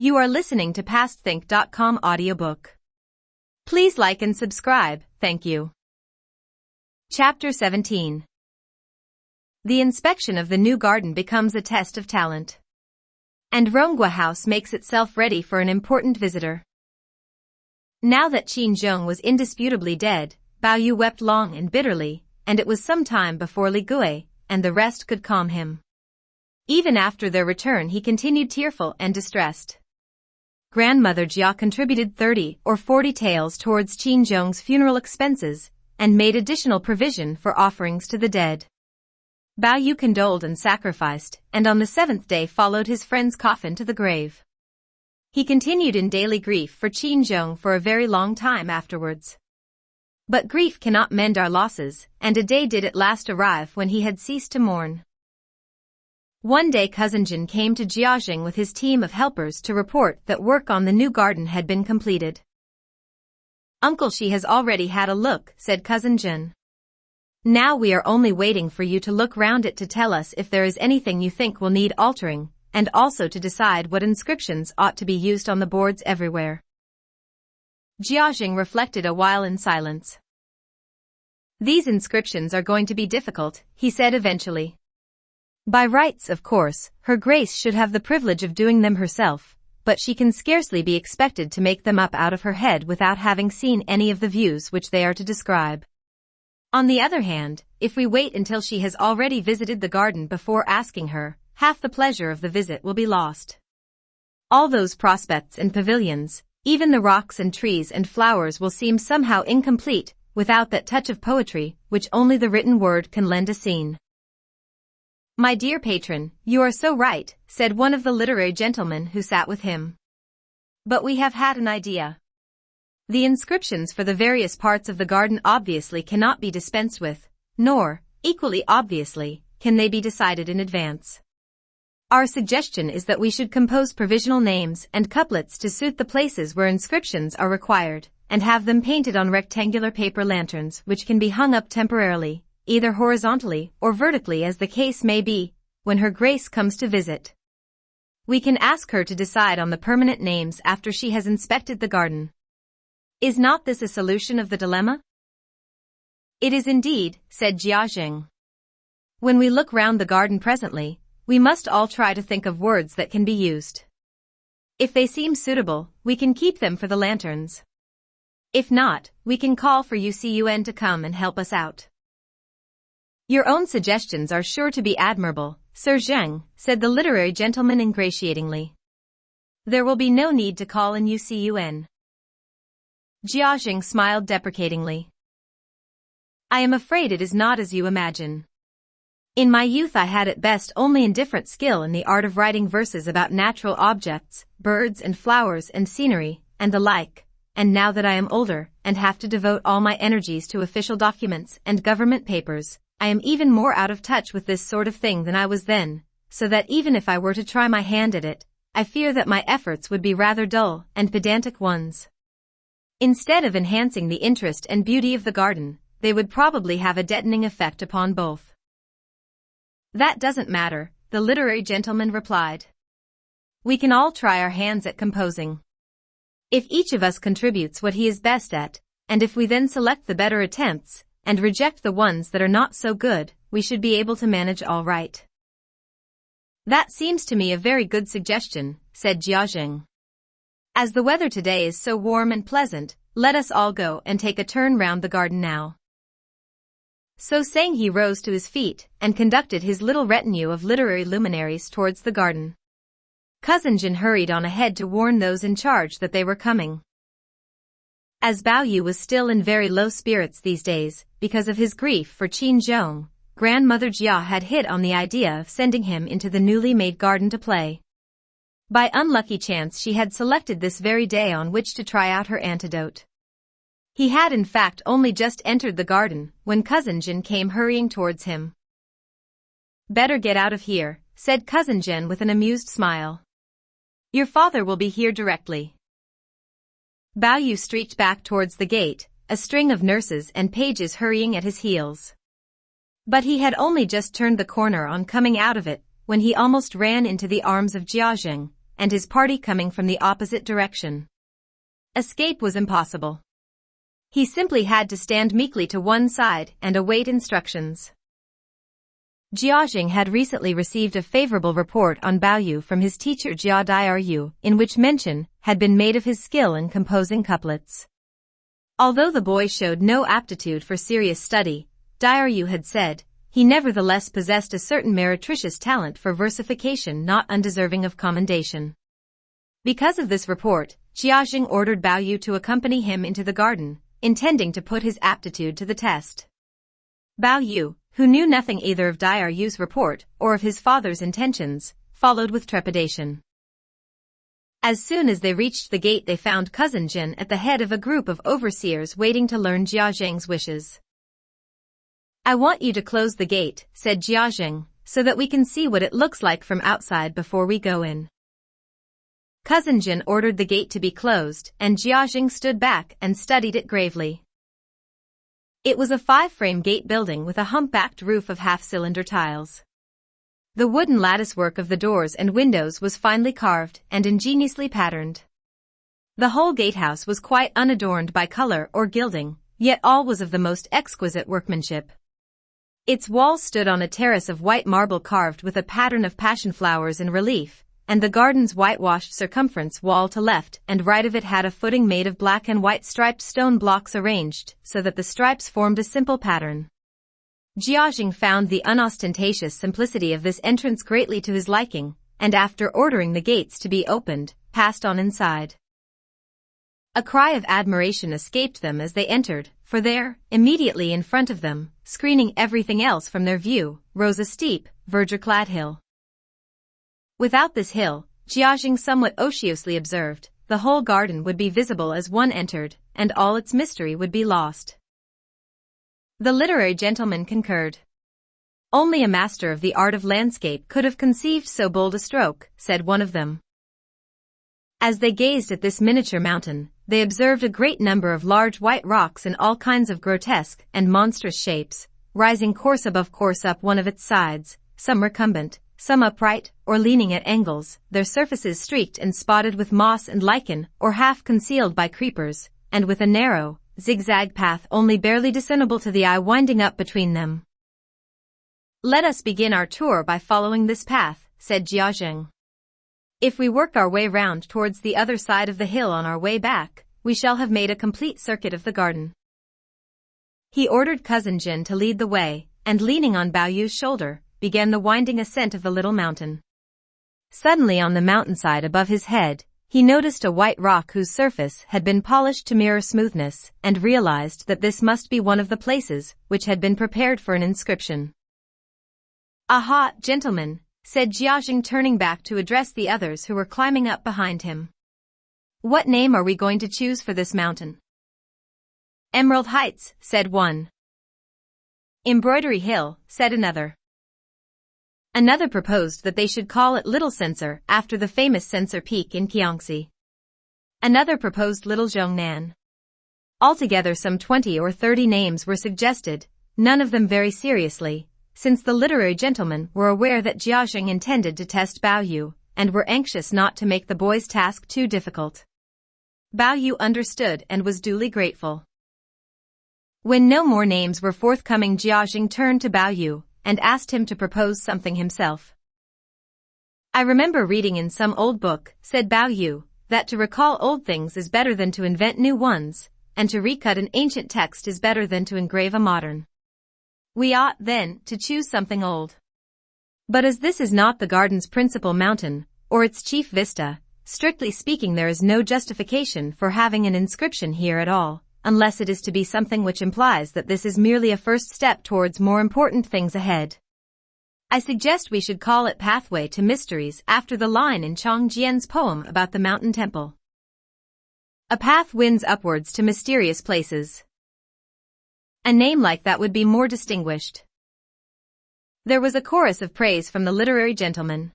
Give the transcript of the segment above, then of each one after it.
You are listening to PastThink.com audiobook. Please like and subscribe, thank you. Chapter 17. The inspection of the new garden becomes a test of talent. And Ronghua House makes itself ready for an important visitor. Now that Qin Zheng was indisputably dead, Bao Yu wept long and bitterly, and it was some time before Li Gui and the rest could calm him. Even after their return he continued tearful and distressed. Grandmother Jia contributed 30 or 40 taels towards Qin Zheng's funeral expenses, and made additional provision for offerings to the dead. Bao Yu condoled and sacrificed, and on the 7th day followed his friend's coffin to the grave. He continued in daily grief for Qin Zheng for a very long time afterwards. But grief cannot mend our losses, and a day did at last arrive when he had ceased to mourn. One day Cousin Jin came to Jiaxing with his team of helpers to report that work on the new garden had been completed. "Uncle, she has already had a look," said Cousin Jin. "Now we are only waiting for you to look round it to tell us if there is anything you think will need altering, and also to decide what inscriptions ought to be used on the boards everywhere." Jiaxing reflected a while in silence. "These inscriptions are going to be difficult," he said eventually. "By rights, of course, Her Grace should have the privilege of doing them herself, but she can scarcely be expected to make them up out of her head without having seen any of the views which they are to describe. On the other hand, if we wait until she has already visited the garden before asking her, half the pleasure of the visit will be lost. All those prospects and pavilions, even the rocks and trees and flowers will seem somehow incomplete without that touch of poetry which only the written word can lend a scene." "My dear patron, you are so right," said one of the literary gentlemen who sat with him. "But we have had an idea. The inscriptions for the various parts of the garden obviously cannot be dispensed with, nor, equally obviously, can they be decided in advance. Our suggestion is that we should compose provisional names and couplets to suit the places where inscriptions are required, and have them painted on rectangular paper lanterns which can be hung up temporarily, either horizontally or vertically as the case may be, when Her Grace comes to visit. We can ask her to decide on the permanent names after she has inspected the garden. Is not this a solution of the dilemma?" "It is indeed," said Jiaxing. "When we look round the garden presently, we must all try to think of words that can be used. If they seem suitable, we can keep them for the lanterns. If not, we can call for Yucun to come and help us out." "Your own suggestions are sure to be admirable, Sir Zheng," said the literary gentleman ingratiatingly. "There will be no need to call in Yucun." Jiaxing smiled deprecatingly. "I am afraid it is not as you imagine. In my youth I had at best only indifferent skill in the art of writing verses about natural objects, birds and flowers and scenery, and the like, and now that I am older, and have to devote all my energies to official documents and government papers, I am even more out of touch with this sort of thing than I was then, so that even if I were to try my hand at it, I fear that my efforts would be rather dull and pedantic ones. Instead of enhancing the interest and beauty of the garden, they would probably have a deadening effect upon both." "That doesn't matter," the literary gentleman replied. "We can all try our hands at composing. If each of us contributes what he is best at, and if we then select the better attempts, and reject the ones that are not so good, we should be able to manage all right." "That seems to me a very good suggestion," said Jiaxing. "As the weather today is so warm and pleasant, let us all go and take a turn round the garden now." So saying he rose to his feet and conducted his little retinue of literary luminaries towards the garden. Cousin Jin hurried on ahead to warn those in charge that they were coming. As Bao Yu was still in very low spirits these days, because of his grief for Qin Zheng, Grandmother Jia had hit on the idea of sending him into the newly made garden to play. By unlucky chance she had selected this very day on which to try out her antidote. He had in fact only just entered the garden when Cousin Jin came hurrying towards him. "Better get out of here," said Cousin Jin with an amused smile. "Your father will be here directly." Bao Yu streaked back towards the gate, a string of nurses and pages hurrying at his heels. But he had only just turned the corner on coming out of it, when he almost ran into the arms of Jiaxing, and his party coming from the opposite direction. Escape was impossible. He simply had to stand meekly to one side and await instructions. Jiaxing had recently received a favorable report on Baoyu from his teacher Jia Diru, in which mention had been made of his skill in composing couplets. Although the boy showed no aptitude for serious study, Diru had said, he nevertheless possessed a certain meretricious talent for versification not undeserving of commendation. Because of this report, Jiaxing ordered Baoyu to accompany him into the garden, intending to put his aptitude to the test. Baoyu, who knew nothing either of Diru's report or of his father's intentions, followed with trepidation. As soon as they reached the gate, they found Cousin Jin at the head of a group of overseers waiting to learn Jiaxing's wishes. I want you to close the gate, said Jiaxing, so that we can see what it looks like from outside before we go in. Cousin Jin ordered the gate to be closed, and Jiaxing stood back and studied it gravely. It was a 5-frame gate building with a humpbacked roof of half-cylinder tiles. The wooden latticework of the doors and windows was finely carved and ingeniously patterned. The whole gatehouse was quite unadorned by color or gilding, yet all was of the most exquisite workmanship. Its walls stood on a terrace of white marble carved with a pattern of passion flowers in relief, and the garden's whitewashed circumference wall to left and right of it had a footing made of black and white striped stone blocks arranged so that the stripes formed a simple pattern. Jiaxing found the unostentatious simplicity of this entrance greatly to his liking, and after ordering the gates to be opened, passed on inside. A cry of admiration escaped them as they entered, for there, immediately in front of them, screening everything else from their view, rose a steep, verdure-clad hill. Without this hill, Jiaxing somewhat officiously observed, the whole garden would be visible as one entered, and all its mystery would be lost. The literary gentleman concurred. Only a master of the art of landscape could have conceived so bold a stroke, said one of them. As they gazed at this miniature mountain, they observed a great number of large white rocks in all kinds of grotesque and monstrous shapes, rising course above course up one of its sides, some recumbent, some upright, or leaning at angles, their surfaces streaked and spotted with moss and lichen, or half concealed by creepers, and with a narrow, zigzag path only barely discernible to the eye winding up between them. Let us begin our tour by following this path, said Jiaxing. If we work our way round towards the other side of the hill on our way back, we shall have made a complete circuit of the garden. He ordered Cousin Jin to lead the way, and leaning on Baoyu's shoulder, began the winding ascent of the little mountain. Suddenly on the mountainside above his head, he noticed a white rock whose surface had been polished to mirror smoothness, and realized that this must be one of the places which had been prepared for an inscription. Aha, gentlemen, said Jiaxing, turning back to address the others who were climbing up behind him. What name are we going to choose for this mountain? Emerald Heights, said one. Embroidery Hill, said another. Another proposed that they should call it Little Censer after the famous Censer Peak in Jiangxi. Another proposed Little Zhongnan. Altogether some 20 or 30 names were suggested, none of them very seriously, since the literary gentlemen were aware that Jiaxing intended to test Baoyu, and were anxious not to make the boy's task too difficult. Baoyu understood and was duly grateful. When no more names were forthcoming, Jiaxing turned to Baoyu and asked him to propose something himself. I remember reading in some old book, said Baoyu, that to recall old things is better than to invent new ones, and to recut an ancient text is better than to engrave a modern. We ought, then, to choose something old. But as this is not the garden's principal mountain, or its chief vista, strictly speaking there is no justification for having an inscription here at all, unless it is to be something which implies that this is merely a first step towards more important things ahead. I suggest we should call it Pathway to Mysteries after the line in Chang Jian's poem about the mountain temple. A path winds upwards to mysterious places. A name like that would be more distinguished. There was a chorus of praise from the literary gentleman.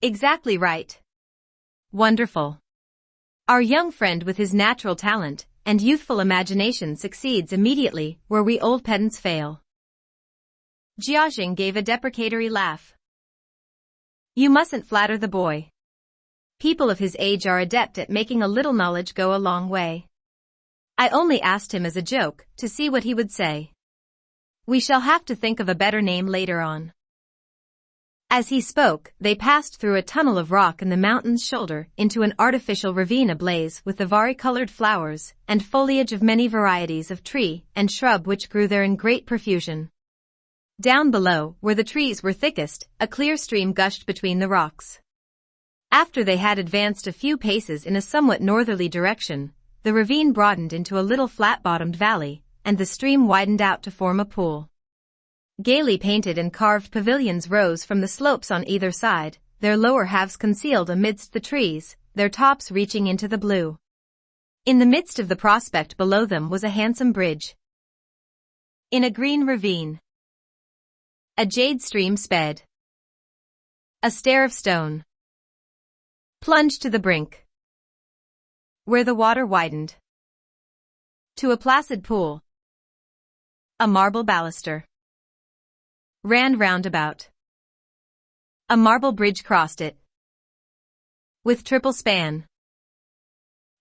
Exactly right. Wonderful. Our young friend with his natural talent and youthful imagination succeeds immediately where we old pedants fail. Jiaxing gave a deprecatory laugh. You mustn't flatter the boy. people of his age are adept at making a little knowledge go a long way. I only asked him as a joke, to see what he would say. We shall have to think of a better name later on. As he spoke, they passed through a tunnel of rock in the mountain's shoulder into an artificial ravine ablaze with the vari-colored flowers and foliage of many varieties of tree and shrub which grew there in great profusion. Down below, where the trees were thickest, a clear stream gushed between the rocks. After they had advanced a few paces in a somewhat northerly direction, the ravine broadened into a little flat-bottomed valley, and the stream widened out to form a pool. Gaily painted and carved pavilions rose from the slopes on either side, their lower halves concealed amidst the trees, their tops reaching into the blue. In the midst of the prospect below them was a handsome bridge. In a green ravine, a jade stream sped. A stair of stone plunged to the brink, where the water widened to a placid pool. A marble baluster ran round about. A marble bridge crossed it, with triple span,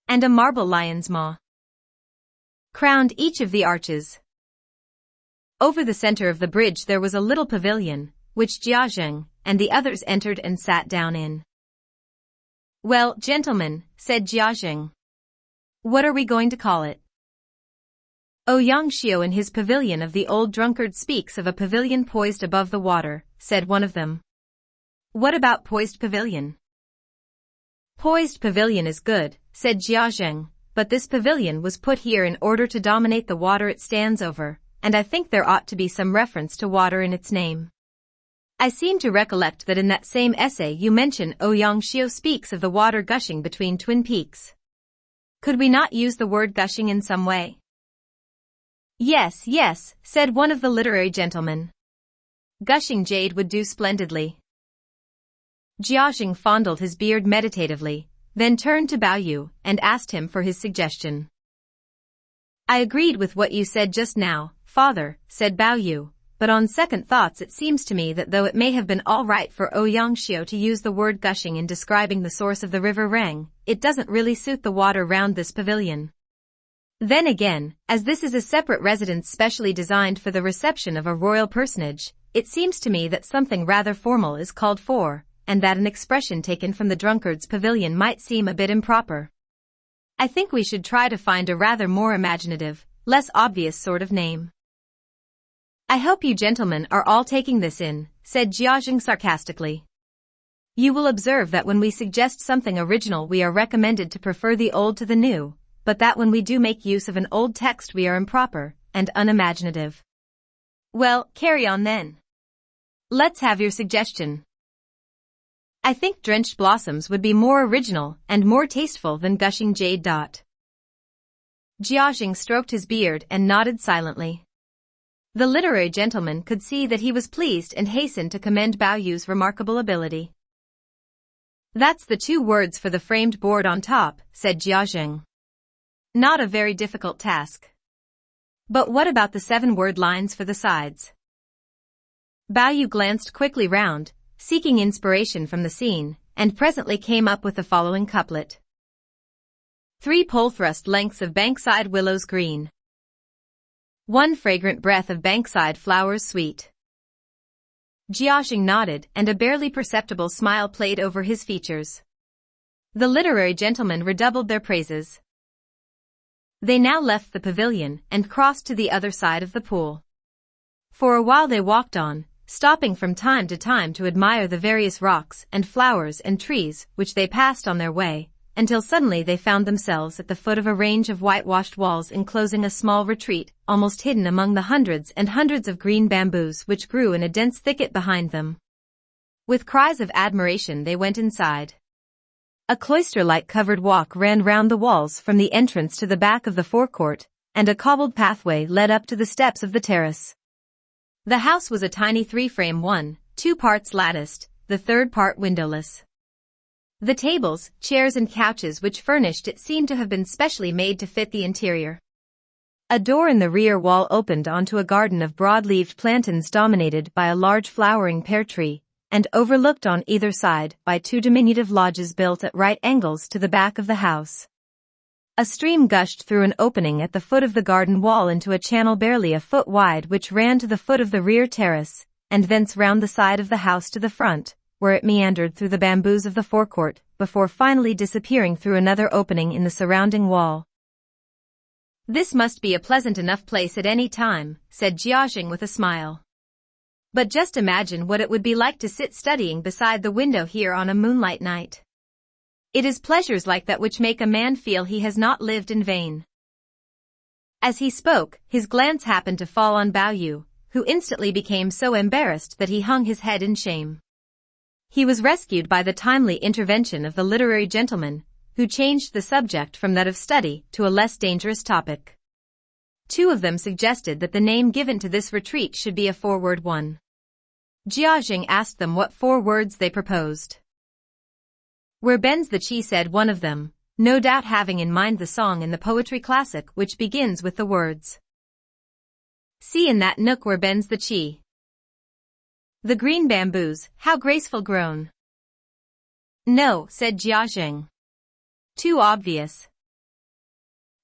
and a marble lion's maw crowned each of the arches. Over the center of the bridge there was a little pavilion, which Jiazheng and the others entered and sat down in. Well, gentlemen, said Jiazheng, what are we going to call it? Ouyang Xiao in his pavilion of the old drunkard speaks of a pavilion poised above the water, said one of them. What about poised pavilion? Poised pavilion is good, said Jiazheng, but this pavilion was put here in order to dominate the water it stands over, and I think there ought to be some reference to water in its name. I seem to recollect that in that same essay you mention Ouyang Xiao speaks of the water gushing between twin peaks. Could we not use the word gushing in some way? Yes, said one of the literary gentlemen. Gushing jade would do splendidly. Jiazheng fondled his beard meditatively, then turned to Bao Yu and asked him for his suggestion. I agreed with what you said just now, father, said Bao Yu, but on second thoughts it seems to me that though it may have been all right for Ouyang Xiao to use the word gushing in describing the source of the river Reng, it doesn't really suit the water round this pavilion. Then again, as this is a separate residence specially designed for the reception of a royal personage, it seems to me that something rather formal is called for, and that an expression taken from the drunkard's pavilion might seem a bit improper. I think we should try to find a rather more imaginative, less obvious sort of name. I hope you gentlemen are all taking this in, said Jiazheng sarcastically. You will observe that when we suggest something original we are recommended to prefer the old to the new, but that when we do make use of an old text we are improper and unimaginative. Well, carry on then. Let's have your suggestion. I think drenched blossoms would be more original and more tasteful than gushing jade. Jiazheng stroked his beard and nodded silently. The literary gentleman could see that he was pleased and hastened to commend Bao Yu's remarkable ability. That's the 2 words for the framed board on top, said Jiazheng. Not a very difficult task. But what about the 7-word lines for the sides? Bao Yu glanced quickly round, seeking inspiration from the scene, and presently came up with the following couplet. 3 pole-thrust lengths of bankside willows green. 1 fragrant breath of bankside flowers sweet. Jiazheng nodded and a barely perceptible smile played over his features. The literary gentlemen redoubled their praises. They now left the pavilion and crossed to the other side of the pool. For a while they walked on, stopping from time to time to admire the various rocks and flowers and trees which they passed on their way, until suddenly they found themselves at the foot of a range of whitewashed walls enclosing a small retreat, almost hidden among the hundreds and hundreds of green bamboos which grew in a dense thicket behind them. With cries of admiration they went inside. A cloister-like covered walk ran round the walls from the entrance to the back of the forecourt, and a cobbled pathway led up to the steps of the terrace. The house was a tiny 3-frame one, 2 parts latticed, the 3rd part windowless. The tables, chairs and couches which furnished it seemed to have been specially made to fit the interior. A door in the rear wall opened onto a garden of broad-leaved plantains dominated by a large flowering pear tree, and overlooked on either side by two diminutive lodges built at right angles to the back of the house. A stream gushed through an opening at the foot of the garden wall into a channel barely a foot wide which ran to the foot of the rear terrace, and thence round the side of the house to the front, where it meandered through the bamboos of the forecourt, before finally disappearing through another opening in the surrounding wall. "This must be a pleasant enough place at any time," said Jiaxing with a smile. "But just imagine what it would be like to sit studying beside the window here on a moonlight night. It is pleasures like that which make a man feel he has not lived in vain." As he spoke, his glance happened to fall on Bao Yu, who instantly became so embarrassed that he hung his head in shame. He was rescued by the timely intervention of the literary gentleman, who changed the subject from that of study to a less dangerous topic. Two of them suggested that the name given to this retreat should be a four-word one. Jiaxing asked them what 4 words they proposed. "Where bends the chi," said one of them, no doubt having in mind the song in the poetry classic which begins with the words, "See in that nook where bends the chi. The green bamboos, how graceful grown." "No," said Jiaxing. "Too obvious."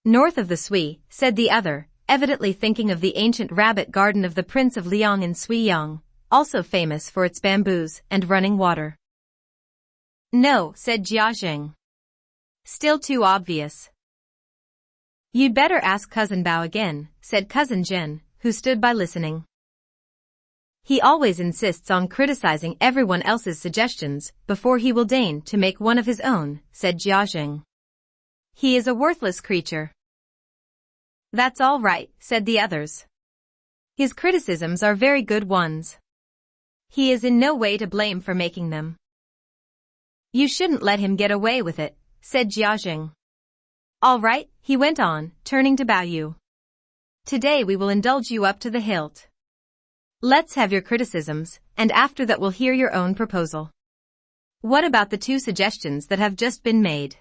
"North of the Sui," said the other, evidently thinking of the ancient rabbit garden of the Prince of Liang in Suiyang, also famous for its bamboos and running water. "No," said Jiaxing. "Still too obvious." "You'd better ask Cousin Bao again," said Cousin Zhen, who stood by listening. "He always insists on criticizing everyone else's suggestions before he will deign to make one of his own," said Jiaxing. "He is a worthless creature." "That's all right," said the others. "His criticisms are very good ones. He is in no way to blame for making them." "You shouldn't let him get away with it," said Jiaxing. "All right," he went on, turning to Bao Yu. "Today we will indulge you up to the hilt. Let's have your criticisms, and after that we'll hear your own proposal. What about the 2 suggestions that have just been made?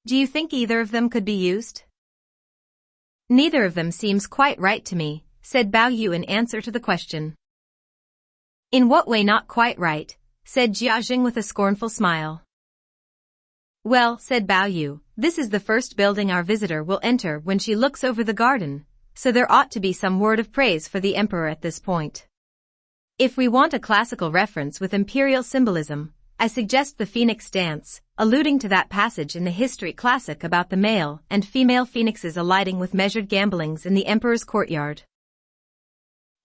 Do you think either of them could be used?" "Neither of them seems quite right to me," said Bao Yu in answer to the question. "In what way not quite right?" said Jiaxing with a scornful smile. "Well," said Bao Yu, "this is the first building our visitor will enter when she looks over the garden, so there ought to be some word of praise for the emperor at this point. If we want a classical reference with imperial symbolism, I suggest the phoenix dance, alluding to that passage in the history classic about the male and female phoenixes alighting with measured gambolings in the emperor's courtyard."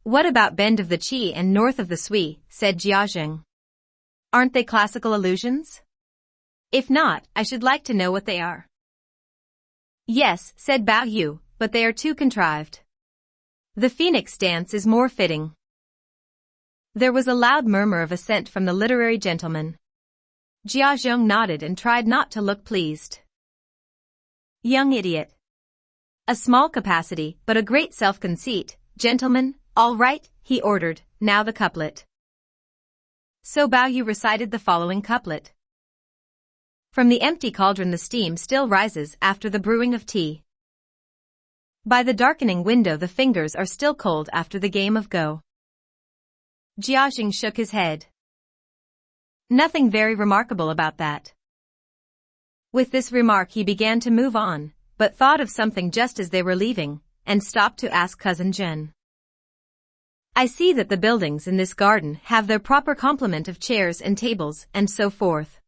"What about bend of the chi and north of the Sui?" said Jiaxing. "Aren't they classical allusions? If not, I should like to know what they are." "Yes," said Bao Yu, "but they are too contrived. The phoenix dance is more fitting." There was a loud murmur of assent from the literary gentleman. Jiaxing nodded and tried not to look pleased. "Young idiot. A small capacity, but a great self-conceit. Gentlemen, all right," he ordered, "now the couplet." So Bao Yu recited the following couplet. "From the empty cauldron the steam still rises after the brewing of tea. By the darkening window the fingers are still cold after the game of Go." Jiaxing shook his head. "Nothing very remarkable about that." With this remark he began to move on, but thought of something just as they were leaving, and stopped to ask Cousin Zhen. "I see that the buildings in this garden have their proper complement of chairs and tables and so forth.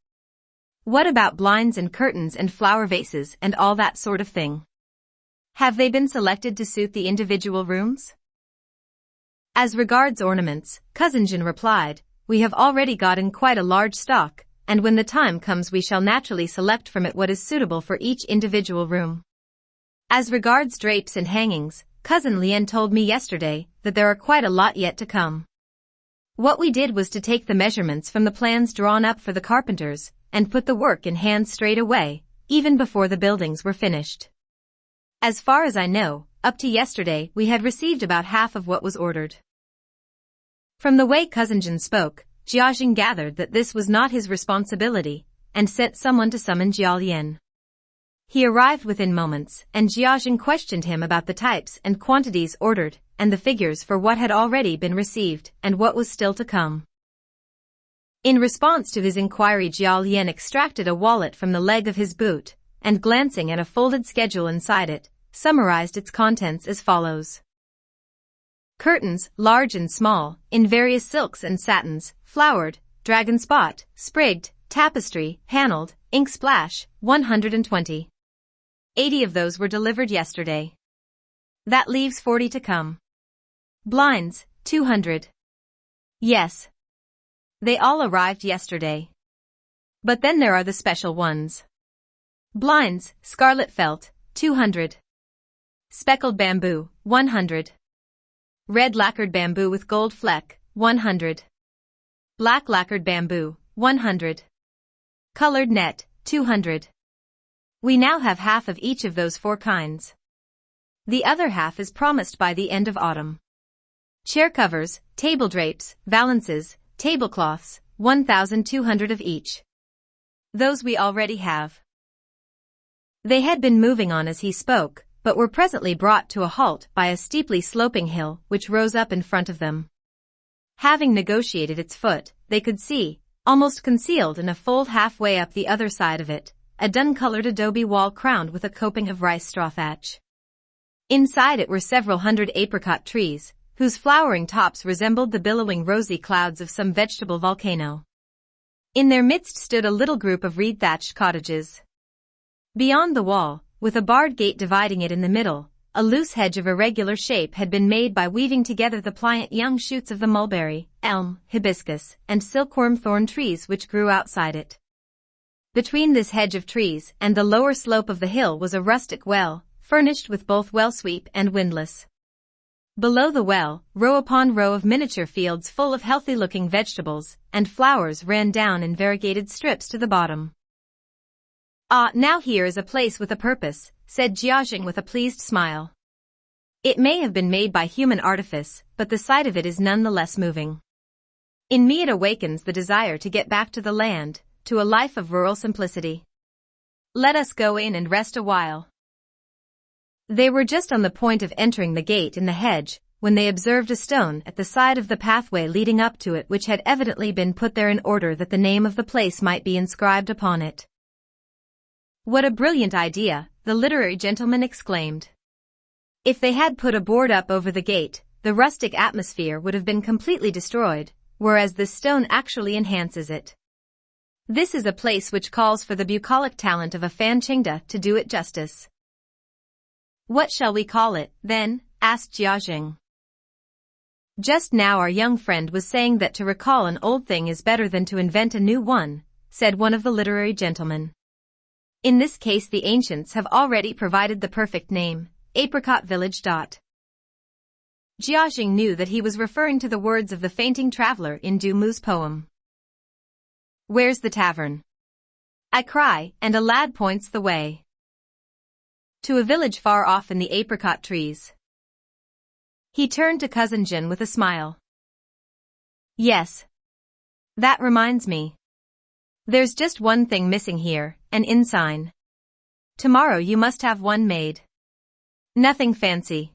What about blinds and curtains and flower vases and all that sort of thing? Have they been selected to suit the individual rooms?" "As regards ornaments," Cousin Zhen replied, "we have already gotten quite a large stock, and when the time comes we shall naturally select from it what is suitable for each individual room. As regards drapes and hangings, Cousin Lien told me yesterday that there are quite a lot yet to come. What we did was to take the measurements from the plans drawn up for the carpenters, and put the work in hand straight away, even before the buildings were finished. As far as I know, up to yesterday we had received about half of what was ordered." From the way Cousin Zhen spoke, Jiaxing gathered that this was not his responsibility, and sent someone to summon Jialien. He arrived within moments, and Jiaxing questioned him about the types and quantities ordered, and the figures for what had already been received and what was still to come. In response to his inquiry, Cao Xueqin extracted a wallet from the leg of his boot, and glancing at a folded schedule inside it, summarized its contents as follows. Curtains, large and small, in various silks and satins, flowered, dragon spot, sprigged, tapestry, paneled, ink splash, 120. 80 of those were delivered yesterday. That leaves 40 to come. Blinds, 200. Yes. They all arrived yesterday. But then there are the special ones. Blinds, scarlet felt, 200. Speckled bamboo, 100. Red lacquered bamboo with gold fleck, 100. Black lacquered bamboo, 100. Colored net, 200. We now have half of each of those 4 kinds. The other half is promised by the end of autumn. Chair covers, table drapes, valances, tablecloths, 1,200 of each. Those we already have. They had been moving on as he spoke, but were presently brought to a halt by a steeply sloping hill which rose up in front of them. Having negotiated its foot, they could see, almost concealed in a fold halfway up the other side of it, a dun-colored adobe wall crowned with a coping of rice straw thatch. Inside it were several hundred apricot trees, whose flowering tops resembled the billowing rosy clouds of some vegetable volcano. In their midst stood a little group of reed-thatched cottages. Beyond the wall, with a barred gate dividing it in the middle, a loose hedge of irregular shape had been made by weaving together the pliant young shoots of the mulberry, elm, hibiscus, and silkworm thorn trees which grew outside it. Between this hedge of trees and the lower slope of the hill was a rustic well, furnished with both well sweep and windlass. Below the well, row upon row of miniature fields full of healthy-looking vegetables and flowers ran down in variegated strips to the bottom. "Ah, now here is a place with a purpose," said Cao Xueqin with a pleased smile. "It may have been made by human artifice, but the sight of it is none the less moving. In me it awakens the desire to get back to the land, to a life of rural simplicity. Let us go in and rest a while." They were just on the point of entering the gate in the hedge, when they observed a stone at the side of the pathway leading up to it which had evidently been put there in order that the name of the place might be inscribed upon it. "What a brilliant idea," the literary gentleman exclaimed. "If they had put a board up over the gate, the rustic atmosphere would have been completely destroyed, whereas this stone actually enhances it. This is a place which calls for the bucolic talent of a Fan Qingda to do it justice." "What shall we call it, then?" asked Cao Xueqin. "Just now our young friend was saying that to recall an old thing is better than to invent a new one," said one of the literary gentlemen. "In this case the ancients have already provided the perfect name, Apricot Village. Cao Xueqin knew that he was referring to the words of the fainting traveler in Du Mu's poem. "Where's the tavern?" I cry, and a lad points the way. To a village far off in the apricot trees. He turned to Cousin Jin with a smile. "Yes. That reminds me. There's just one thing missing here, an inn sign. Tomorrow you must have one made. Nothing fancy.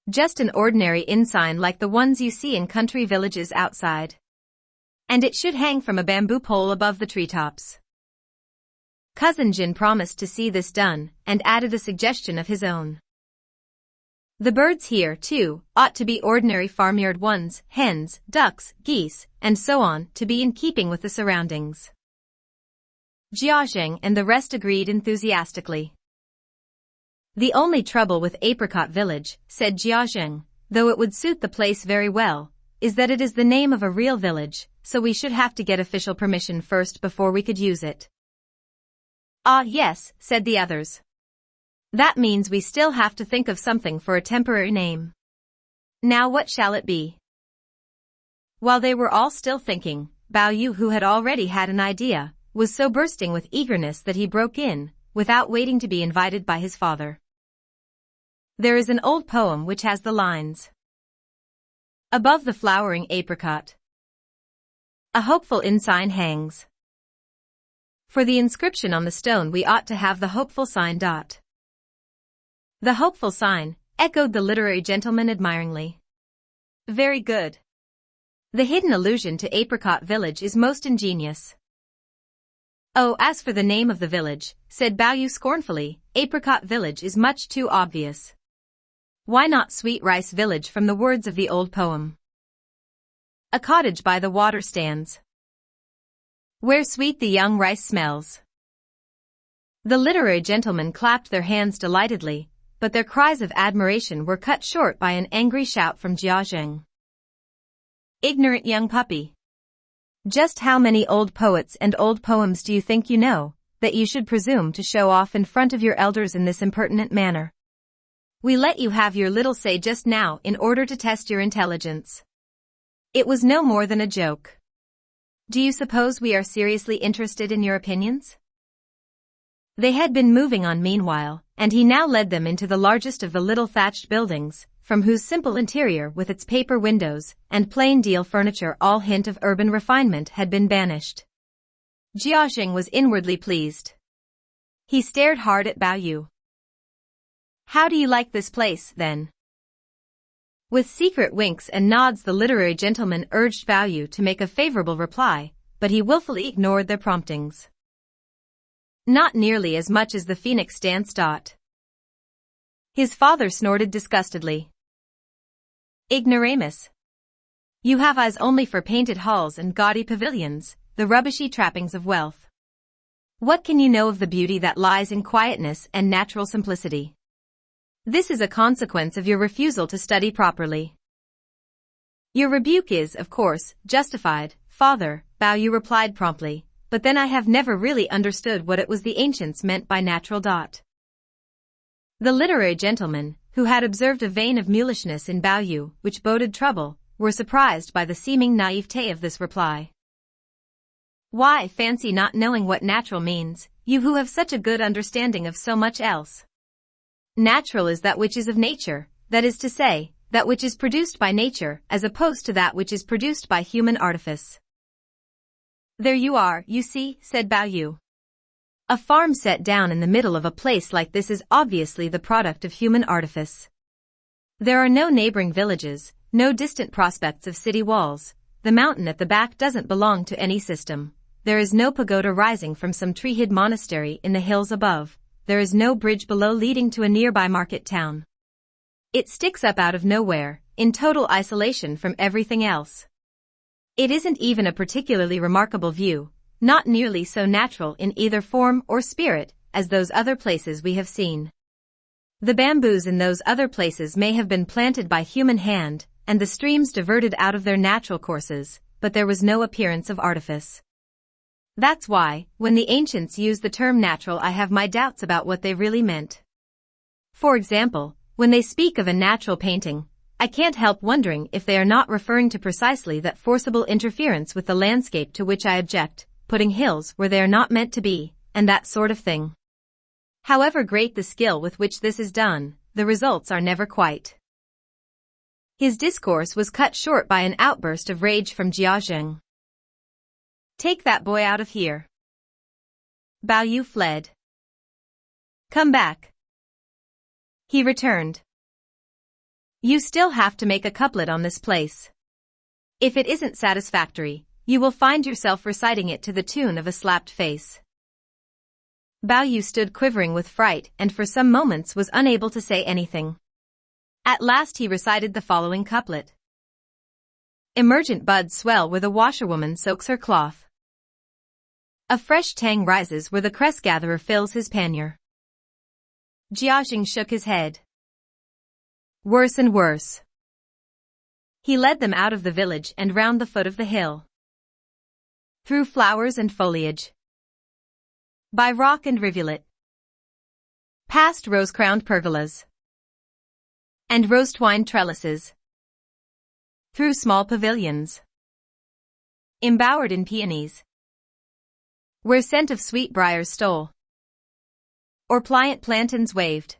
Just an ordinary inn sign like the ones you see in country villages outside. And it should hang from a bamboo pole above the treetops." Cousin Jin promised to see this done, and added a suggestion of his own. "The birds here, too, ought to be ordinary farmyard ones, hens, ducks, geese, and so on, to be in keeping with the surroundings." Cao Xueqin and the rest agreed enthusiastically. "The only trouble with Apricot Village," said Cao Xueqin, "though it would suit the place very well, is that it is the name of a real village, so we should have to get official permission first before we could use it." "Ah, yes," said the others. "That means we still have to think of something for a temporary name. Now what shall it be?" While they were all still thinking, Bao Yu, who had already had an idea, was so bursting with eagerness that he broke in, without waiting to be invited by his father. There is an old poem which has the lines, "Above the flowering apricot, a hopeful ensign hangs. For the inscription on the stone we ought to have the hopeful sign. The hopeful sign," echoed the literary gentleman admiringly. "Very good. The hidden allusion to Apricot Village is most ingenious. Oh, as for the name of the village, said Bao scornfully, Apricot Village is much too obvious. Why not Sweet Rice Village from the words of the old poem? A cottage by the water stands, where sweet the young rice smells. The literary gentlemen clapped their hands delightedly, but their cries of admiration were cut short by an angry shout from Cao Xueqin. Ignorant young puppy! Just how many old poets and old poems do you think you know, that you should presume to show off in front of your elders in this impertinent manner? We let you have your little say just now in order to test your intelligence. It was no more than a joke. Do you suppose we are seriously interested in your opinions? They had been moving on meanwhile, and he now led them into the largest of the little thatched buildings, from whose simple interior with its paper windows and plain deal furniture all hint of urban refinement had been banished. Cao Xueqin was inwardly pleased. He stared hard at Bao. How do you like this place, then? With secret winks and nods the literary gentleman urged Bao to make a favorable reply, but he willfully ignored their promptings. Not nearly as much as the phoenix dance. His father snorted disgustedly. Ignoramus. You have eyes only for painted halls and gaudy pavilions, the rubbishy trappings of wealth. What can you know of the beauty that lies in quietness and natural simplicity? This is a consequence of your refusal to study properly. Your rebuke is, of course, justified, father, Bao replied promptly, but then I have never really understood what it was the ancients meant by natural. The literary gentlemen, who had observed a vein of mulishness in Bao, which boded trouble, were surprised by the seeming naivete of this reply. Why fancy not knowing what natural means, you who have such a good understanding of so much else? Natural is that which is of nature, that is to say, that which is produced by nature, as opposed to that which is produced by human artifice. There you are, you see, said Bao. A farm set down in the middle of a place like this is obviously the product of human artifice. There are no neighboring villages, no distant prospects of city walls, the mountain at the back doesn't belong to any system, there is no pagoda rising from some tree-hid monastery in the hills above, there is no bridge below leading to a nearby market town. It sticks up out of nowhere, in total isolation from everything else. It isn't even a particularly remarkable view, not nearly so natural in either form or spirit as those other places we have seen. The bamboos in those other places may have been planted by human hand, and the streams diverted out of their natural courses, but there was no appearance of artifice. That's why, when the ancients use the term natural, I have my doubts about what they really meant. For example, when they speak of a natural painting, I can't help wondering if they are not referring to precisely that forcible interference with the landscape to which I object, putting hills where they are not meant to be, and that sort of thing. However great the skill with which this is done, the results are never quite. His discourse was cut short by an outburst of rage from Cao Xueqin. Take that boy out of here. Bao fled. Come back. He returned. You still have to make a couplet on this place. If it isn't satisfactory, you will find yourself reciting it to the tune of a slapped face. Bao stood quivering with fright and for some moments was unable to say anything. At last he recited the following couplet. Emergent buds swell where the washerwoman soaks her cloth. A fresh tang rises where the cress gatherer fills his pannier. Cao Xueqin shook his head. Worse and worse. He led them out of the village and round the foot of the hill. Through flowers and foliage. By rock and rivulet. Past rose-crowned pergolas. And rose-twined trellises. Through small pavilions. Embowered in peonies. Where scent of sweet briars stole. Or pliant plantains waved.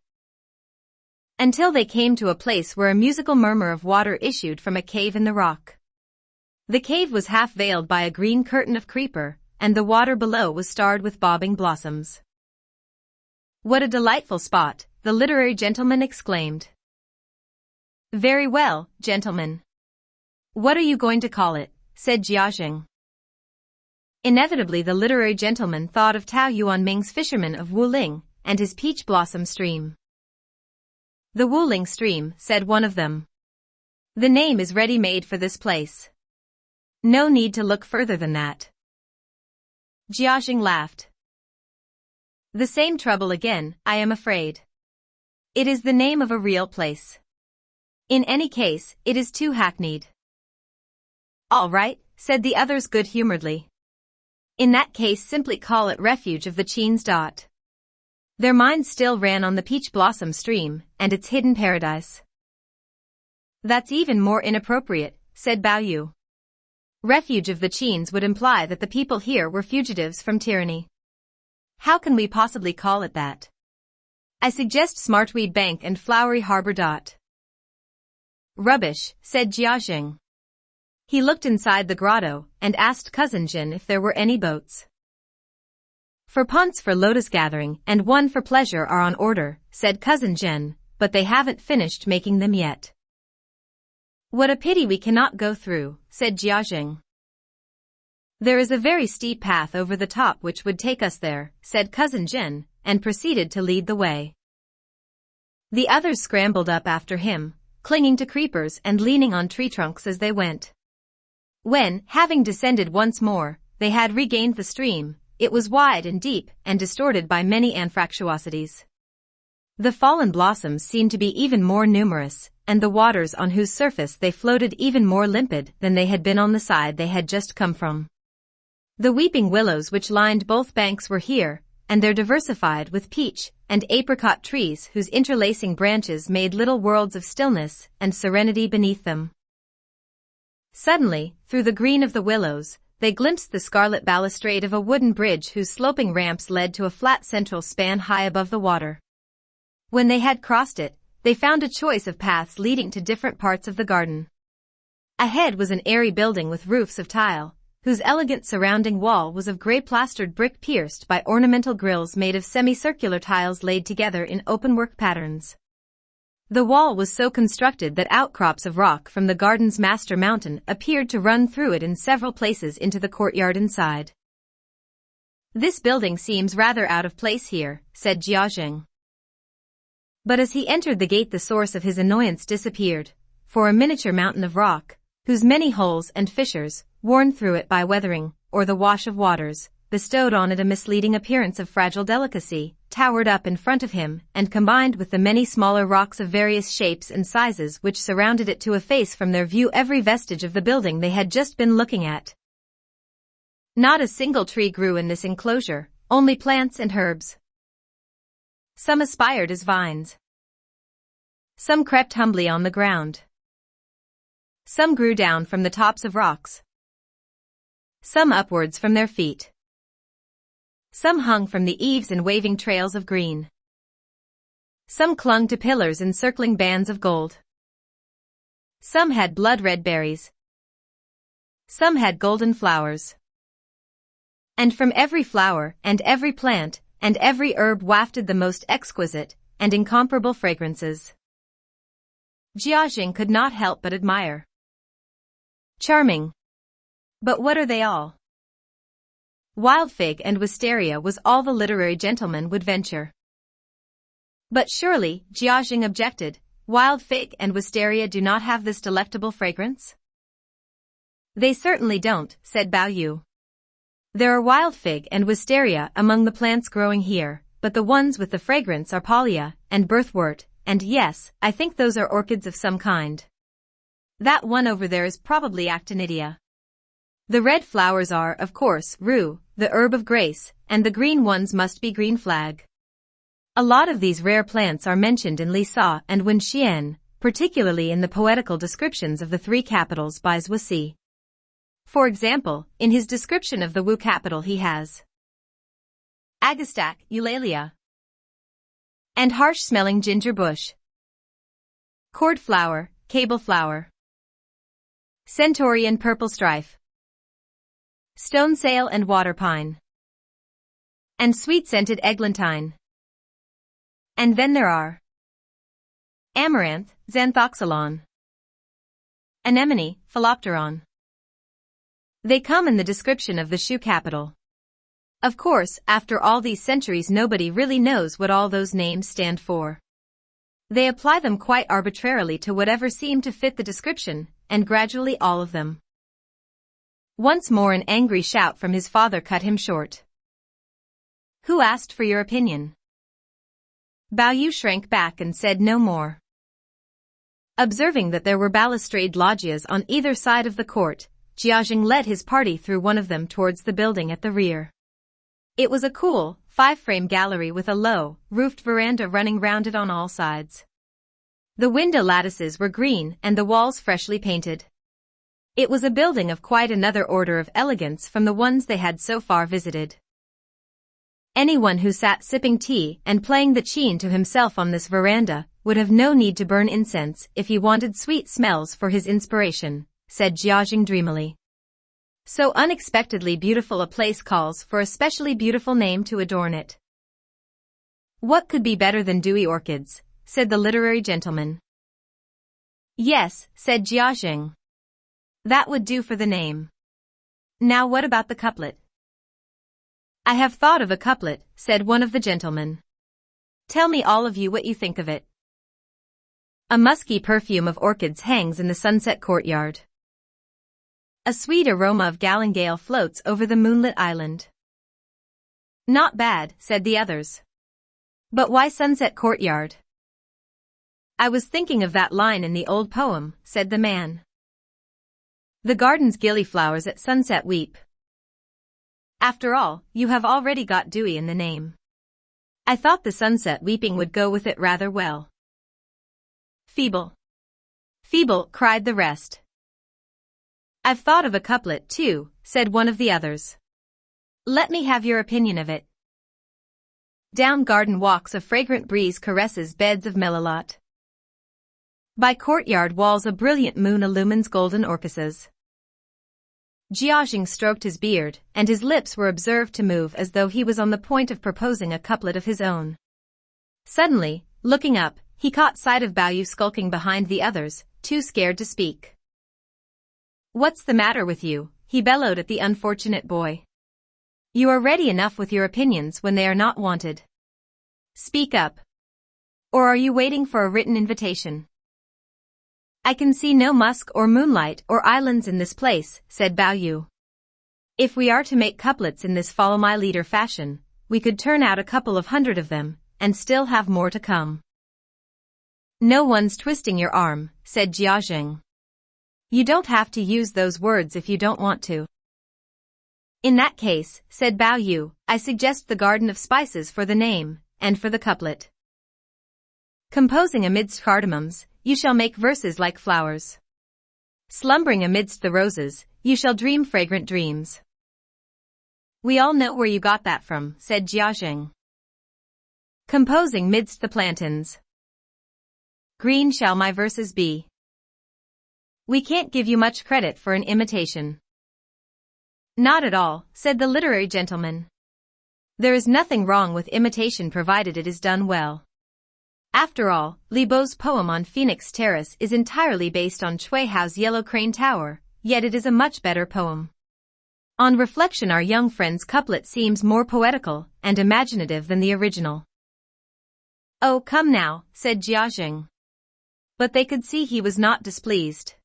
Until they came to a place where a musical murmur of water issued from a cave in the rock. The cave was half veiled by a green curtain of creeper, and the water below was starred with bobbing blossoms. What a delightful spot, the literary gentleman exclaimed. Very well, gentlemen. What are you going to call it? Said Jiaxing. Inevitably the literary gentleman thought of Tao Yuanming's Fisherman of Wuling, and his peach blossom stream. The Wuling stream, said one of them. The name is ready-made for this place. No need to look further than that. Jiaxing laughed. The same trouble again, I am afraid. It is the name of a real place. In any case, it is too hackneyed. All right, said the others good-humoredly. In that case simply call it Refuge of the Qins. Their minds still ran on the peach blossom stream, and its hidden paradise. That's even more inappropriate, said Bao Yu. Refuge of the Qins would imply that the people here were fugitives from tyranny. How can we possibly call it that? I suggest Smartweed Bank and Flowery Harbor. Rubbish, said Jiaxing. He looked inside the grotto and asked Cousin Jin if there were any boats. 4 punts for lotus gathering and 1 for pleasure are on order, said Cousin Jin, but they haven't finished making them yet. What a pity we cannot go through, said Jiaxing. There is a very steep path over the top which would take us there, said Cousin Jin, and proceeded to lead the way. The others scrambled up after him, clinging to creepers and leaning on tree trunks as they went. When, having descended once more, they had regained the stream, it was wide and deep and distorted by many anfractuosities. The fallen blossoms seemed to be even more numerous, and the waters on whose surface they floated even more limpid than they had been on the side they had just come from. The weeping willows which lined both banks were here, and they're diversified with peach and apricot trees whose interlacing branches made little worlds of stillness and serenity beneath them. Suddenly, through the green of the willows, they glimpsed the scarlet balustrade of a wooden bridge whose sloping ramps led to a flat central span high above the water. When they had crossed it, they found a choice of paths leading to different parts of the garden. Ahead was an airy building with roofs of tile, whose elegant surrounding wall was of grey plastered brick pierced by ornamental grills made of semicircular tiles laid together in openwork patterns. The wall was so constructed that outcrops of rock from the garden's master mountain appeared to run through it in several places into the courtyard inside. This building seems rather out of place here, said Jiaxing. But as he entered the gate the source of his annoyance disappeared, for a miniature mountain of rock, whose many holes and fissures, worn through it by weathering, or the wash of waters, bestowed on it a misleading appearance of fragile delicacy, towered up in front of him and combined with the many smaller rocks of various shapes and sizes which surrounded it to efface from their view every vestige of the building they had just been looking at. Not a single tree grew in this enclosure, only plants and herbs. Some aspired as vines. Some crept humbly on the ground. Some grew down from the tops of rocks. Some upwards from their feet. Some hung from the eaves in waving trails of green. Some clung to pillars encircling bands of gold. Some had blood-red berries. Some had golden flowers. And from every flower and every plant and every herb wafted the most exquisite and incomparable fragrances. Jiaxing could not help but admire. Charming. But what are they all? Wild fig and wisteria was all the literary gentleman would venture. But surely, Jiaxing objected, wild fig and wisteria do not have this delectable fragrance? They certainly don't, said Bao Yu. There are wild fig and wisteria among the plants growing here, but the ones with the fragrance are palea and birthwort, and yes, I think those are orchids of some kind. That one over there is probably actinidia. The red flowers are, of course, rue, the herb of grace, and the green ones must be green flag. A lot of these rare plants are mentioned in Li Sa and Wen Xian, particularly in the poetical descriptions of the 3 capitals by Xueqin. For example, in his description of the Wu capital he has agastache, eulalia, and harsh-smelling ginger bush, cord flower, cable flower, centurion purple strife, stone sail and water pine, and sweet-scented eglantine. And then there are amaranth, xanthoxylon, anemone, philopteron. They come in the description of the shoe capital. Of course, after all these centuries nobody really knows what all those names stand for. They apply them quite arbitrarily to whatever seemed to fit the description, and gradually all of them. Once more an angry shout from his father cut him short. Who asked for your opinion? Bao Yu shrank back and said no more. Observing that there were balustrade loggias on either side of the court, Jiajing led his party through one of them towards the building at the rear. It was a cool, 5-frame gallery with a low, roofed veranda running round it on all sides. The window lattices were green and the walls freshly painted. It was a building of quite another order of elegance from the ones they had so far visited. Anyone who sat sipping tea and playing the qin to himself on this veranda would have no need to burn incense if he wanted sweet smells for his inspiration, said Jiajing dreamily. So unexpectedly beautiful a place calls for a specially beautiful name to adorn it. What could be better than dewy orchids, said the literary gentleman. Yes, said Jiajing. That would do for the name. Now what about the couplet? I have thought of a couplet, said one of the gentlemen. Tell me all of you what you think of it. A musky perfume of orchids hangs in the sunset courtyard. A sweet aroma of galingale floats over the moonlit island. Not bad, said the others. But why sunset courtyard? I was thinking of that line in the old poem, said the man. The garden's gillyflowers at sunset weep. After all, you have already got dewy in the name. I thought the sunset weeping would go with it rather well. Feeble. Feeble, cried the rest. I've thought of a couplet too, said one of the others. Let me have your opinion of it. Down garden walks a fragrant breeze caresses beds of melilot. By courtyard walls a brilliant moon illumines golden orchises. Jiajing stroked his beard, and his lips were observed to move as though he was on the point of proposing a couplet of his own. Suddenly, looking up, he caught sight of Bao Yu skulking behind the others, too scared to speak. What's the matter with you? He bellowed at the unfortunate boy. You are ready enough with your opinions when they are not wanted. Speak up. Or are you waiting for a written invitation? I can see no musk or moonlight or islands in this place, said Bao Yu. If we are to make couplets in this follow my leader fashion, we could turn out a couple of hundred of them, and still have more to come. No one's twisting your arm, said Jiajing. You don't have to use those words if you don't want to. In that case, said Bao Yu, I suggest the Garden of Spices for the name, and for the couplet. Composing amidst cardamoms, you shall make verses like flowers. Slumbering amidst the roses, you shall dream fragrant dreams. We all know where you got that from, said Jiajing. Composing midst the plantains. Green shall my verses be. We can't give you much credit for an imitation. Not at all, said the literary gentleman. There is nothing wrong with imitation provided it is done well. After all, Li Bo's poem on Phoenix Terrace is entirely based on Cui Hao's Yellow Crane Tower, yet it is a much better poem. On reflection our young friend's couplet seems more poetical and imaginative than the original. Oh, come now, said Jiajing. But they could see he was not displeased.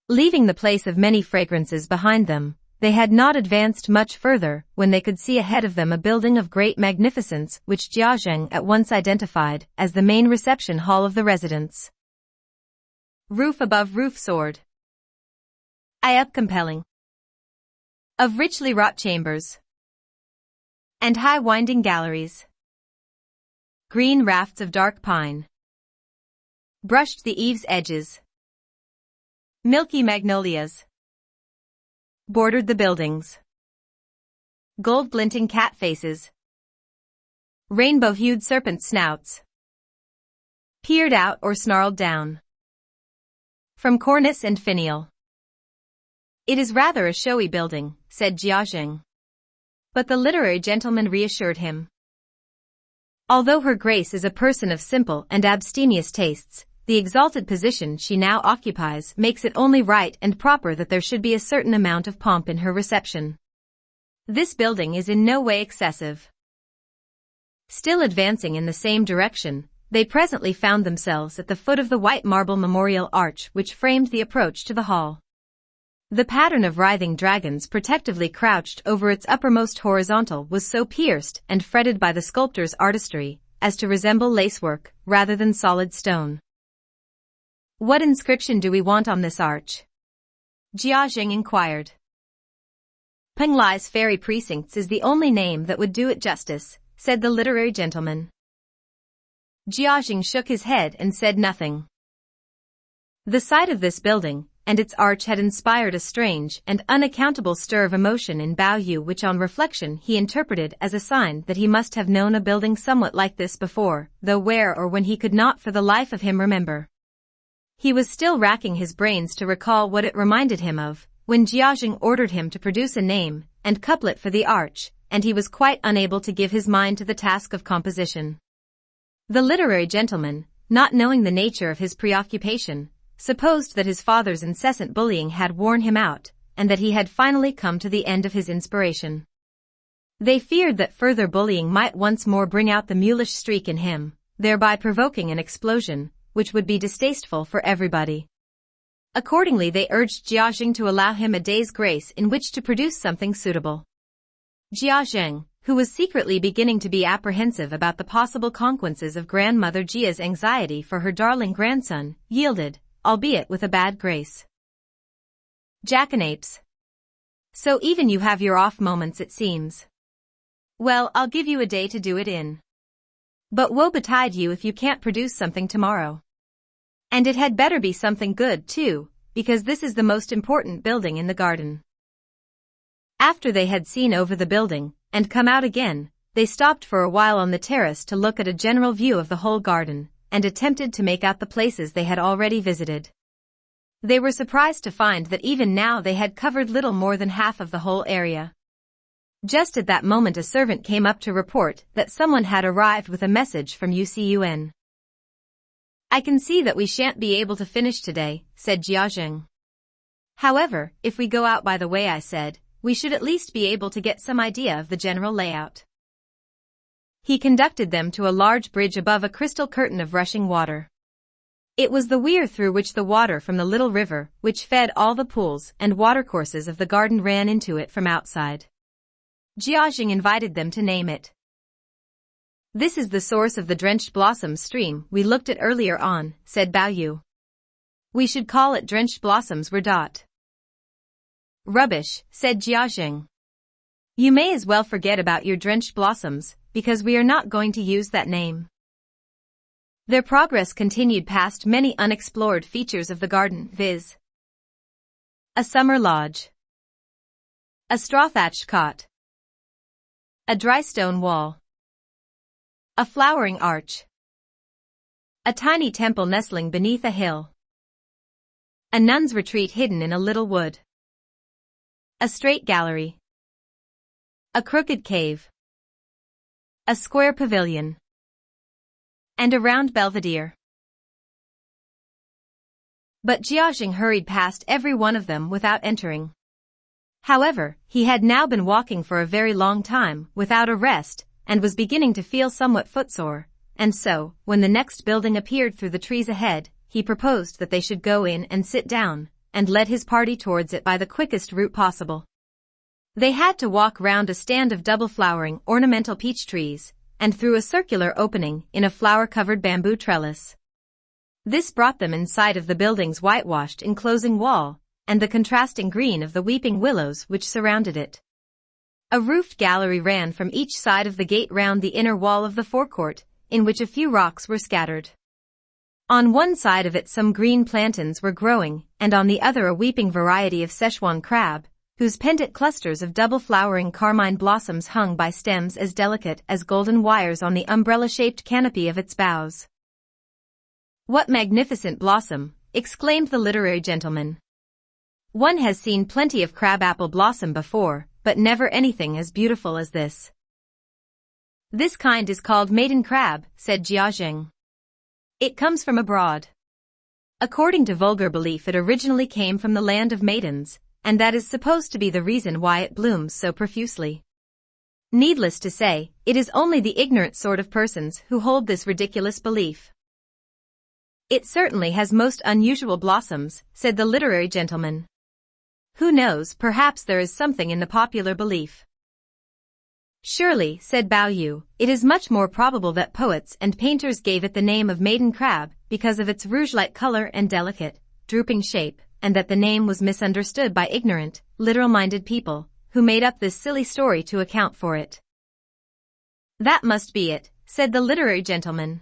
Leaving the place of many fragrances behind them, they had not advanced much further when they could see ahead of them a building of great magnificence which Jiajing at once identified as the main reception hall of the residence. Roof above roof soared. High up compelling. Of richly wrought chambers. And high winding galleries. Green rafts of dark pine. Brushed the eaves' edges. Milky magnolias bordered the buildings. Gold-glinting cat faces. Rainbow-hued serpent snouts. Peered out or snarled down. From cornice and finial. It is rather a showy building, said Jiajing. But the literary gentleman reassured him. Although her grace is a person of simple and abstemious tastes, the exalted position she now occupies makes it only right and proper that there should be a certain amount of pomp in her reception. This building is in no way excessive. Still advancing in the same direction, they presently found themselves at the foot of the white marble memorial arch which framed the approach to the hall. The pattern of writhing dragons protectively crouched over its uppermost horizontal was so pierced and fretted by the sculptor's artistry as to resemble lacework rather than solid stone. "What inscription do we want on this arch?" Jia Jing inquired. "Penglai's Fairy Precincts is the only name that would do it justice," said the literary gentleman. Jia Jing shook his head and said nothing. The sight of this building and its arch had inspired a strange and unaccountable stir of emotion in Bao Yu, which on reflection he interpreted as a sign that he must have known a building somewhat like this before, though where or when he could not for the life of him remember. He was still racking his brains to recall what it reminded him of, when Jia Jing ordered him to produce a name and couplet for the arch, and he was quite unable to give his mind to the task of composition. The literary gentleman, not knowing the nature of his preoccupation, supposed that his father's incessant bullying had worn him out, and that he had finally come to the end of his inspiration. They feared that further bullying might once more bring out the mulish streak in him, thereby provoking an explosion, which would be distasteful for everybody. Accordingly they urged Jia Jing to allow him a day's grace in which to produce something suitable. Jia Jing, who was secretly beginning to be apprehensive about the possible consequences of grandmother Jia's anxiety for her darling grandson, yielded, albeit with a bad grace. "Jackanapes. So even you have your off moments, it seems. Well, I'll give you a day to do it in. But woe betide you if you can't produce something tomorrow. And it had better be something good too, because this is the most important building in the garden." After they had seen over the building and come out again, they stopped for a while on the terrace to look at a general view of the whole garden, and attempted to make out the places they had already visited. They were surprised to find that even now they had covered little more than half of the whole area. Just at that moment a servant came up to report that someone had arrived with a message from Yuan. "I can see that we shan't be able to finish today," said Jia Jing. "However, if we go out by the way I said, we should at least be able to get some idea of the general layout." He conducted them to a large bridge above a crystal curtain of rushing water. It was the weir through which the water from the little river, which fed all the pools and watercourses of the garden, ran into it from outside. Jia Jing invited them to name it. "This is the source of the drenched blossoms stream we looked at earlier on," said Bao Yu. "We should call it Drenched Blossoms River." "Rubbish," said Jia Jing. "You may as well forget about your drenched blossoms, because we are not going to use that name." Their progress continued past many unexplored features of the garden, viz. a summer lodge, a straw-thatched cot, a dry stone wall, a flowering arch, a tiny temple nestling beneath a hill, a nun's retreat hidden in a little wood, a straight gallery, a crooked cave, a square pavilion, and a round belvedere. But Jia Jing hurried past every one of them without entering. However, he had now been walking for a very long time without a rest, and was beginning to feel somewhat footsore, and so, when the next building appeared through the trees ahead, he proposed that they should go in and sit down, and led his party towards it by the quickest route possible. They had to walk round a stand of double-flowering ornamental peach trees, and through a circular opening in a flower-covered bamboo trellis. This brought them in sight of the building's whitewashed enclosing wall, and the contrasting green of the weeping willows which surrounded it. A roofed gallery ran from each side of the gate round the inner wall of the forecourt, in which a few rocks were scattered. On one side of it some green plantains were growing, and on the other a weeping variety of Szechuan crab, whose pendant clusters of double-flowering carmine blossoms hung by stems as delicate as golden wires on the umbrella-shaped canopy of its boughs. "What magnificent blossom!" exclaimed the literary gentleman. "One has seen plenty of crabapple blossom before, but never anything as beautiful as this." "This kind is called maiden crab," said Jia Jing. "It comes from abroad. According to vulgar belief, it originally came from the land of maidens, and that is supposed to be the reason why it blooms so profusely. Needless to say, it is only the ignorant sort of persons who hold this ridiculous belief. It certainly has most unusual blossoms, said the literary gentleman. Who knows, perhaps there is something in the popular belief. Surely, said Bao Yu, it is much more probable that poets and painters gave it the name of maiden crab because of its rouge-like color and delicate, drooping shape, and that the name was misunderstood by ignorant, literal-minded people, who made up this silly story to account for it. That must be it, said the literary gentleman.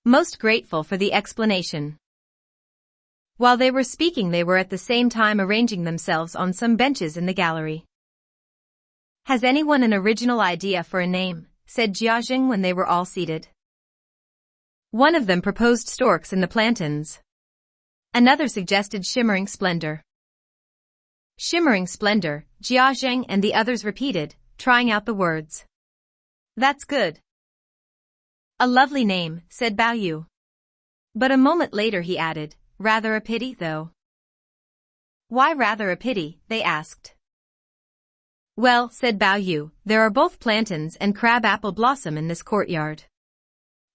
Most grateful for the explanation. While they were speaking, they were at the same time arranging themselves on some benches in the gallery. Has anyone an original idea for a name? Said Jiaxing when they were all seated. One of them proposed storks in the plantains. Another suggested shimmering splendor. Shimmering splendor, Jiaxing and the others repeated, trying out the words. That's good. A lovely name, said Bao Yu. But a moment later he added, rather a pity though. Why rather a pity? They asked. Well, said Bao Yu, there are both plantains and crab-apple blossom in this courtyard.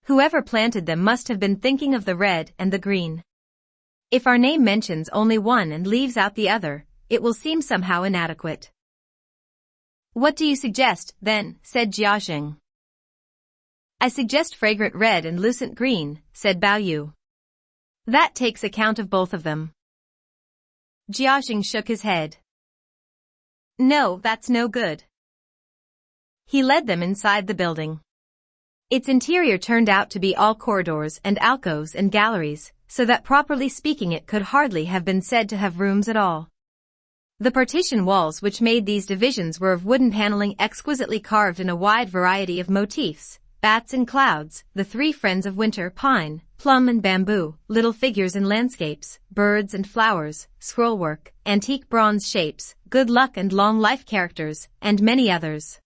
Whoever planted them must have been thinking of the red and the green. If our name mentions only one and leaves out the other, it will seem somehow inadequate. What do you suggest, then? Said Jiaxing. I suggest fragrant red and lucent green, said Bao Yu. That takes account of both of them. Jiaxing shook his head. No, that's no good. He led them inside the building. Its interior turned out to be all corridors and alcoves and galleries, so that properly speaking it could hardly have been said to have rooms at all. The partition walls which made these divisions were of wooden paneling exquisitely carved in a wide variety of motifs, bats and clouds, the three friends of winter, pine, plum and bamboo, little figures in landscapes, birds and flowers, scrollwork, antique bronze shapes, good luck and long life characters, and many others.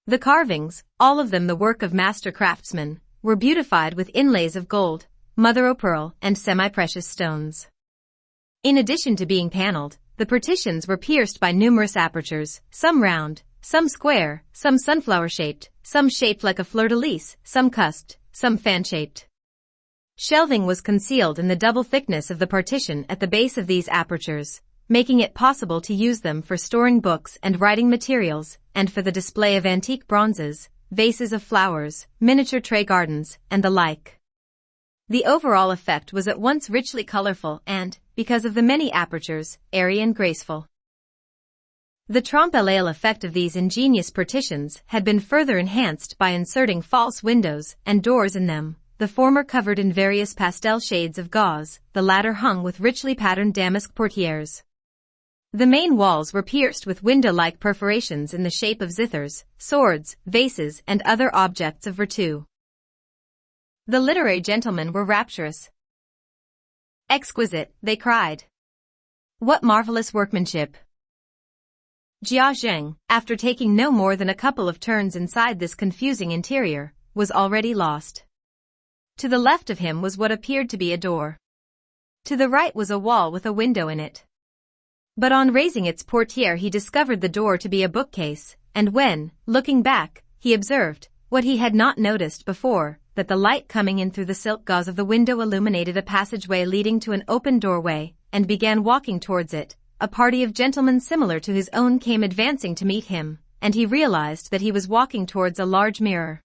The carvings, all of them the work of master craftsmen, were beautified with inlays of gold, mother-o'-pearl, and semi-precious stones. In addition to being paneled, the partitions were pierced by numerous apertures, some round, some square, some sunflower-shaped, some shaped like a fleur-de-lis, some cusped, some fan-shaped. Shelving was concealed in the double thickness of the partition at the base of these apertures, making it possible to use them for storing books and writing materials, and for the display of antique bronzes, vases of flowers, miniature tray gardens, and the like. The overall effect was at once richly colorful and, because of the many apertures, airy and graceful. The trompe-l'oeil effect of these ingenious partitions had been further enhanced by inserting false windows and doors in them, the former covered in various pastel shades of gauze, the latter hung with richly patterned damask portieres. The main walls were pierced with window-like perforations in the shape of zithers, swords, vases, and other objects of virtu. The literary gentlemen were rapturous. Exquisite, they cried. What marvelous workmanship! Jiaxing, after taking no more than a couple of turns inside this confusing interior, was already lost. To the left of him was what appeared to be a door. To the right was a wall with a window in it. But on raising its portiere he discovered the door to be a bookcase, and when, looking back, he observed, what he had not noticed before, that the light coming in through the silk gauze of the window illuminated a passageway leading to an open doorway, and began walking towards it. A party of gentlemen similar to his own came advancing to meet him, and he realized that he was walking towards a large mirror.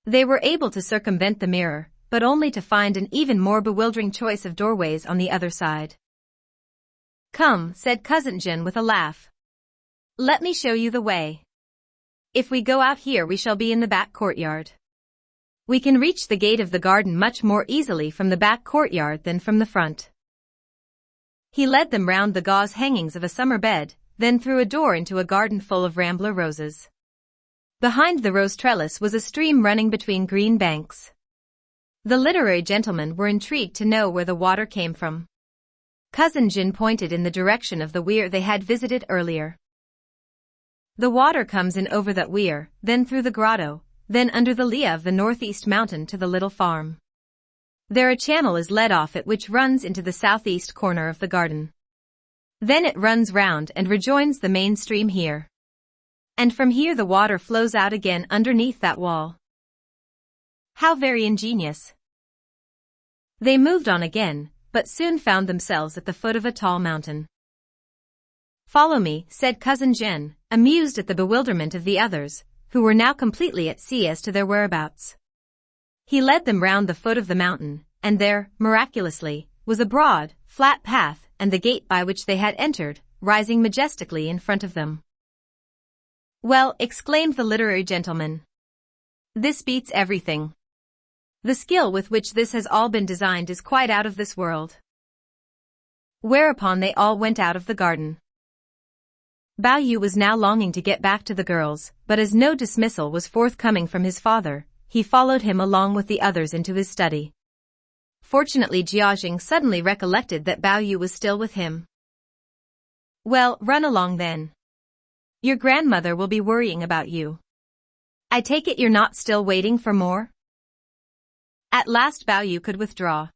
They were able to circumvent the mirror, but only to find an even more bewildering choice of doorways on the other side. Come, said Cousin Jin with a laugh. Let me show you the way. If we go out here we shall be in the back courtyard. We can reach the gate of the garden much more easily from the back courtyard than from the front. He led them round the gauze hangings of a summer bed, then through a door into a garden full of rambler roses. Behind the rose trellis was a stream running between green banks. The literary gentlemen were intrigued to know where the water came from. Cousin Jin pointed in the direction of the weir they had visited earlier. The water comes in over that weir, then through the grotto, then under the lia of the northeast mountain to the little farm. There a channel is led off it which runs into the southeast corner of the garden. Then it runs round and rejoins the main stream here. And from here the water flows out again underneath that wall. How very ingenious. They moved on again, but soon found themselves at the foot of a tall mountain. Follow me, said Cousin Jen, amused at the bewilderment of the others, who were now completely at sea as to their whereabouts. He led them round the foot of the mountain, and there, miraculously, was a broad, flat path, and the gate by which they had entered, rising majestically in front of them. Well, exclaimed the literary gentleman. This beats everything. The skill with which this has all been designed is quite out of this world. Whereupon they all went out of the garden. Bao Yu was now longing to get back to the girls, but as no dismissal was forthcoming from his father, he followed him along with the others into his study. Fortunately Jiaxing suddenly recollected that Bao Yu was still with him. Well, run along then. Your grandmother will be worrying about you. I take it you're not still waiting for more? At last Bao Yu could withdraw.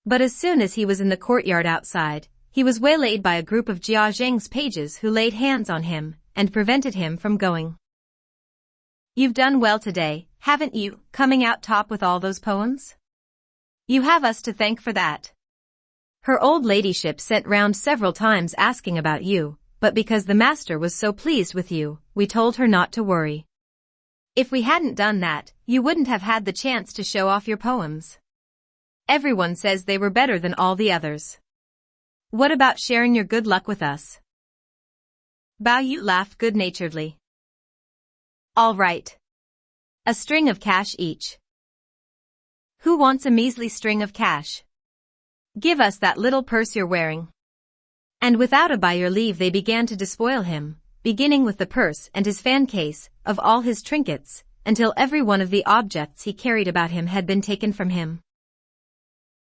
But as soon as he was in the courtyard outside, he was waylaid by a group of Jiaxing's pages who laid hands on him and prevented him from going. You've done well today, haven't you, coming out top with all those poems? You have us to thank for that. Her old ladyship sent round several times asking about you, but because the master was so pleased with you, we told her not to worry. If we hadn't done that, you wouldn't have had the chance to show off your poems. Everyone says they were better than all the others. What about sharing your good luck with us? Bao Yu laughed good-naturedly. All right. A string of cash each. Who wants a measly string of cash? Give us that little purse you're wearing. And without a by your leave they began to despoil him, beginning with the purse and his fan case, of all his trinkets, until every one of the objects he carried about him had been taken from him.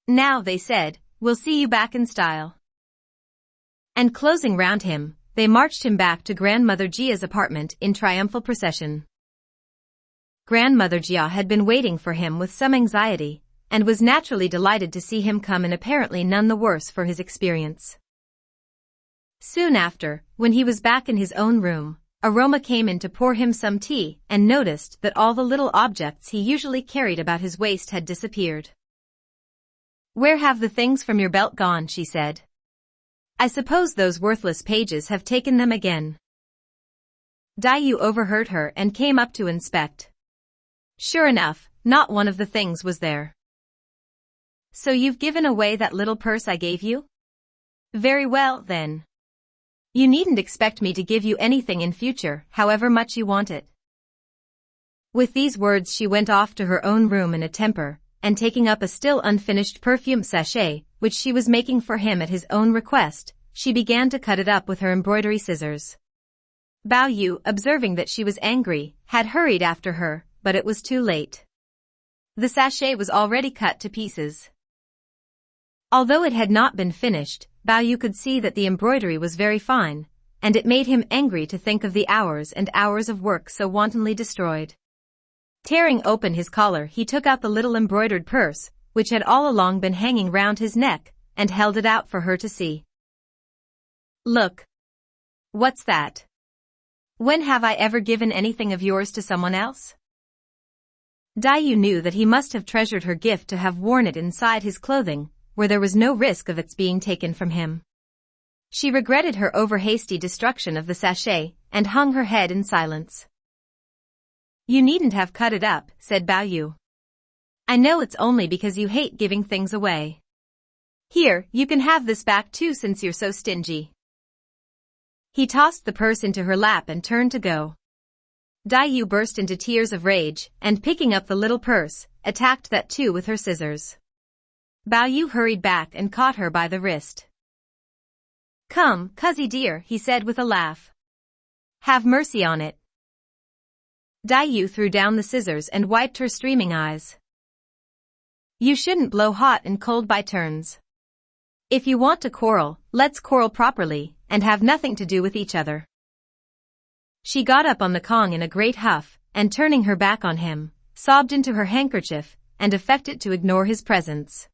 Now, they said, we'll see you back in style. And closing round him, they marched him back to Grandmother Jia's apartment in triumphal procession. Grandmother Jia had been waiting for him with some anxiety, and was naturally delighted to see him come and apparently none the worse for his experience. Soon after, when he was back in his own room, Aroma came in to pour him some tea and noticed that all the little objects he usually carried about his waist had disappeared. Where have the things from your belt gone? She said. I suppose those worthless pages have taken them again. Daiyu overheard her and came up to inspect. Sure enough, not one of the things was there. So you've given away that little purse I gave you? Very well, then. You needn't expect me to give you anything in future, however much you want it. With these words she went off to her own room in a temper, and taking up a still unfinished perfume sachet, which she was making for him at his own request, she began to cut it up with her embroidery scissors. Bao Yu, observing that she was angry, had hurried after her, but it was too late. The sachet was already cut to pieces. Although it had not been finished, Bao Yu could see that the embroidery was very fine, and it made him angry to think of the hours and hours of work so wantonly destroyed. Tearing open his collar, he took out the little embroidered purse, which had all along been hanging round his neck, and held it out for her to see. Look. What's that? When have I ever given anything of yours to someone else? Daiyu knew that he must have treasured her gift to have worn it inside his clothing, where there was no risk of its being taken from him. She regretted her over-hasty destruction of the sachet, and hung her head in silence. You needn't have cut it up, said Bao Yu. I know it's only because you hate giving things away. Here, you can have this back too since you're so stingy. He tossed the purse into her lap and turned to go. Daiyu burst into tears of rage, and picking up the little purse, attacked that too with her scissors. Bao Yu hurried back and caught her by the wrist. Come, Cuzzy dear, he said with a laugh. Have mercy on it. Daiyu threw down the scissors and wiped her streaming eyes. You shouldn't blow hot and cold by turns. If you want to quarrel, let's quarrel properly, and have nothing to do with each other. She got up on the Kong in a great huff, and turning her back on him, sobbed into her handkerchief, and affected to ignore his presence.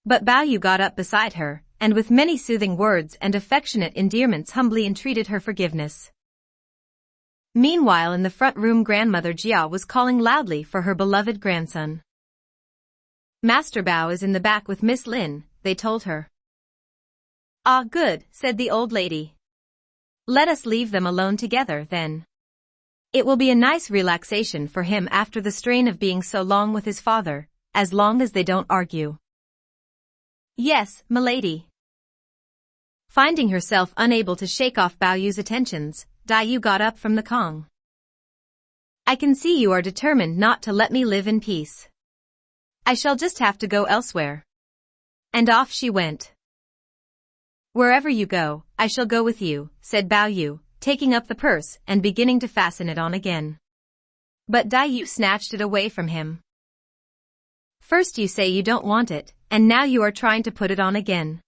But Bao Yu got up beside her, and with many soothing words and affectionate endearments humbly entreated her forgiveness. Meanwhile in the front room grandmother Jia was calling loudly for her beloved grandson. Master Bao is in the back with Miss Lin, they told her. Ah, good, said the old lady. Let us leave them alone together, then. It will be a nice relaxation for him after the strain of being so long with his father, as long as they don't argue. Yes, milady. Finding herself unable to shake off Bao Yu's attentions, Dai Yu got up from the Kong. I can see you are determined not to let me live in peace. I shall just have to go elsewhere. And off she went. Wherever you go, I shall go with you, said Bao Yu, taking up the purse and beginning to fasten it on again. But Dai Yu snatched it away from him. First you say you don't want it, and now you are trying to put it on again.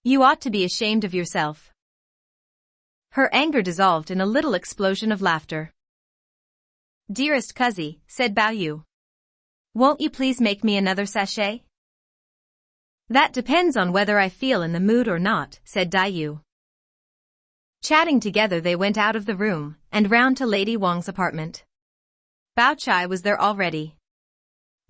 You ought to be ashamed of yourself. Her anger dissolved in a little explosion of laughter. Dearest Cuzzy, said Bao Yu. Won't you please make me another sachet? That depends on whether I feel in the mood or not, said Dai Yu. Chatting together they went out of the room, and round to Lady Wang's apartment. Bao Chai was there already.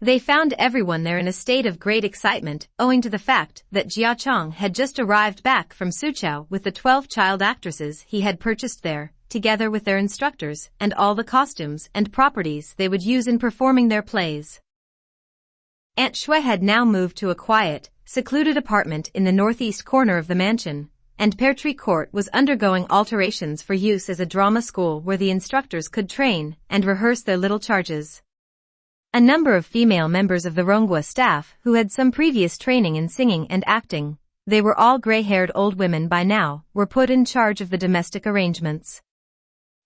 They found everyone there in a state of great excitement, owing to the fact that Jia Chong had just arrived back from Suzhou with the 12 child actresses he had purchased there, together with their instructors and all the costumes and properties they would use in performing their plays. Aunt Shui had now moved to a quiet, secluded apartment in the northeast corner of the mansion, and Pear Tree Court was undergoing alterations for use as a drama school where the instructors could train and rehearse their little charges. A number of female members of the Ronghua staff who had some previous training in singing and acting, they were all gray-haired old women by now, were put in charge of the domestic arrangements.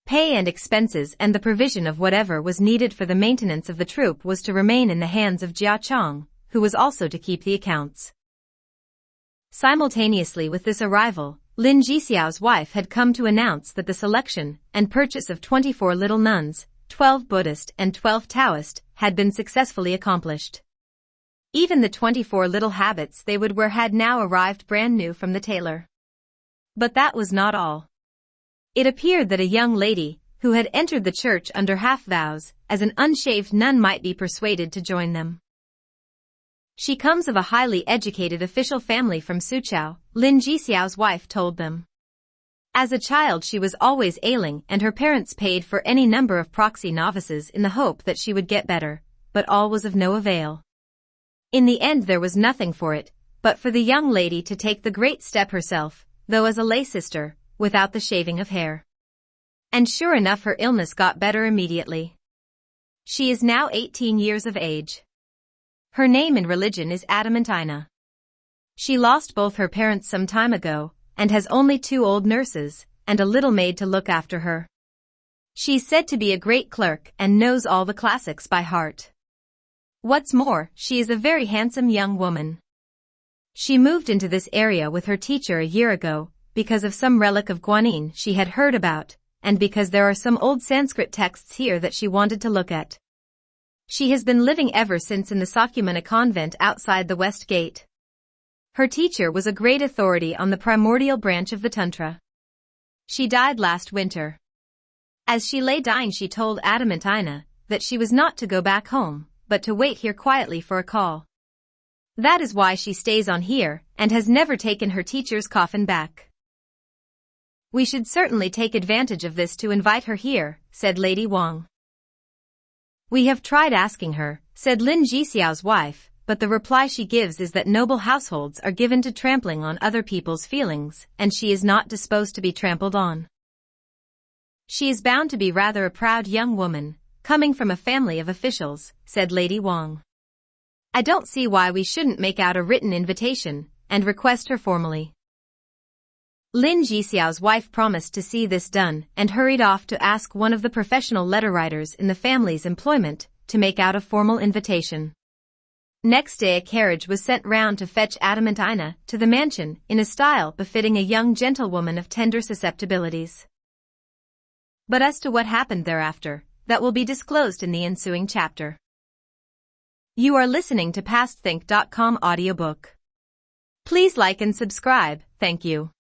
Pay and expenses and the provision of whatever was needed for the maintenance of the troupe was to remain in the hands of Jia Chong, who was also to keep the accounts. Simultaneously with this arrival, Lin Jixiao's wife had come to announce that the selection and purchase of 24 little nuns, 12 Buddhist and 12 Taoist, had been successfully accomplished. Even the 24 little habits they would wear had now arrived brand new from the tailor. But that was not all. It appeared that a young lady, who had entered the church under half-vows, as an unshaved nun might be persuaded to join them. She comes of a highly educated official family from Suzhou, Lin Jixiao's wife told them. As a child she was always ailing and her parents paid for any number of proxy novices in the hope that she would get better, but all was of no avail. In the end there was nothing for it, but for the young lady to take the great step herself, though as a lay sister, without the shaving of hair. And sure enough her illness got better immediately. She is now 18 years of age. Her name in religion is Adamantina. She lost both her parents some time ago, and has only 2 old nurses, and a little maid to look after her. She's said to be a great clerk and knows all the classics by heart. What's more, she is a very handsome young woman. She moved into this area with her teacher a year ago, because of some relic of Guanyin she had heard about, and because there are some old Sanskrit texts here that she wanted to look at. She has been living ever since in the Sakyamuni convent outside the West Gate. Her teacher was a great authority on the primordial branch of the Tantra. She died last winter. As she lay dying she told Adamantina that she was not to go back home, but to wait here quietly for a call. That is why she stays on here and has never taken her teacher's coffin back. We should certainly take advantage of this to invite her here, said Lady Wang. We have tried asking her, said Lin Jixiao's wife, but the reply she gives is that noble households are given to trampling on other people's feelings, and she is not disposed to be trampled on. She is bound to be rather a proud young woman, coming from a family of officials, said Lady Wang. I don't see why we shouldn't make out a written invitation, and request her formally. Lin Jixiao's wife promised to see this done and hurried off to ask one of the professional letter writers in the family's employment to make out a formal invitation. Next day a carriage was sent round to fetch Adamantina to the mansion in a style befitting a young gentlewoman of tender susceptibilities. But as to what happened thereafter, that will be disclosed in the ensuing chapter. You are listening to PastThink.com audiobook. Please like and subscribe, thank you.